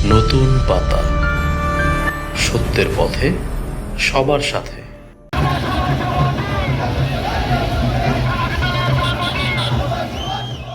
নতুন পাতা, সত্যের পথে সবার সাথে।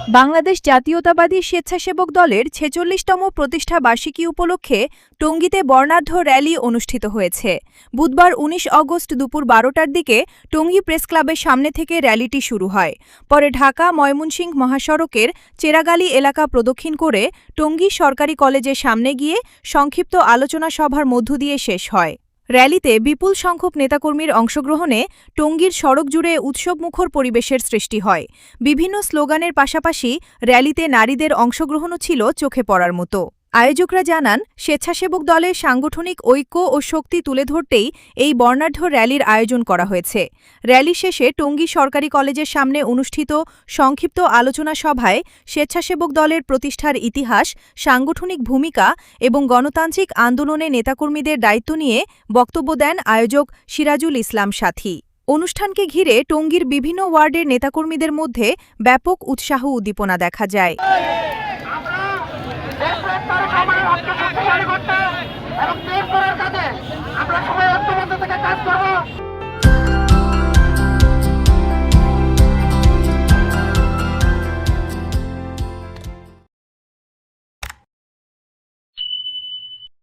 বাংলাদেশ জাতীয়তাবাদী স্বেচ্ছাসেবক দলের ৪৬তম প্রতিষ্ঠা বার্ষিকী উপলক্ষে টঙ্গীতে বর্ণাঢ্য র্যালি অনুষ্ঠিত হয়েছে। বুধবার ১৯ অগস্ট দুপুর ১২টার দিকে টঙ্গী প্রেসক্লাবের সামনে থেকে র্যালিটি শুরু হয়। পরে ঢাকা ময়মনসিংহ মহাসড়কের চেরাগালী এলাকা প্রদক্ষিণ করে টঙ্গী সরকারি কলেজের সামনে গিয়ে সংক্ষিপ্ত আলোচনা সভার মধ্য দিয়ে শেষ হয়। র্যালিতে বিপুল সংখ্যক নেতাকর্মীর অংশগ্রহণে টঙ্গীর সড়ক জুড়ে উৎসবমুখর পরিবেশের সৃষ্টি হয়। বিভিন্ন স্লোগানের পাশাপাশি র্যালিতে নারীদের অংশগ্রহণও ছিল চোখে পড়ার মতো। আয়োজকরা জানান, স্বেচ্ছাসেবক দলের সাংগঠনিক ঐক্য ও শক্তি তুলে ধরতেই এই বর্ণাঢ্য র্যালির আয়োজন করা হয়েছে। র্যালি শেষে টঙ্গী সরকারি কলেজের সামনে অনুষ্ঠিত সংক্ষিপ্ত আলোচনা সভায় স্বেচ্ছাসেবক দলের প্রতিষ্ঠার ইতিহাস, সাংগঠনিক ভূমিকা এবং গণতান্ত্রিক আন্দোলনে নেতাকর্মীদের দায়িত্ব নিয়ে বক্তব্য দেন আয়োজক সিরাজুল ইসলাম সাথী। অনুষ্ঠানকে ঘিরে টঙ্গীর বিভিন্ন ওয়ার্ডের নেতাকর্মীদের মধ্যে ব্যাপক উৎসাহ উদ্দীপনা দেখা যায়। এবং দেশ গড়ার কাজে আমরা সবাই ঐক্যবদ্ধ থেকে কাজ করব।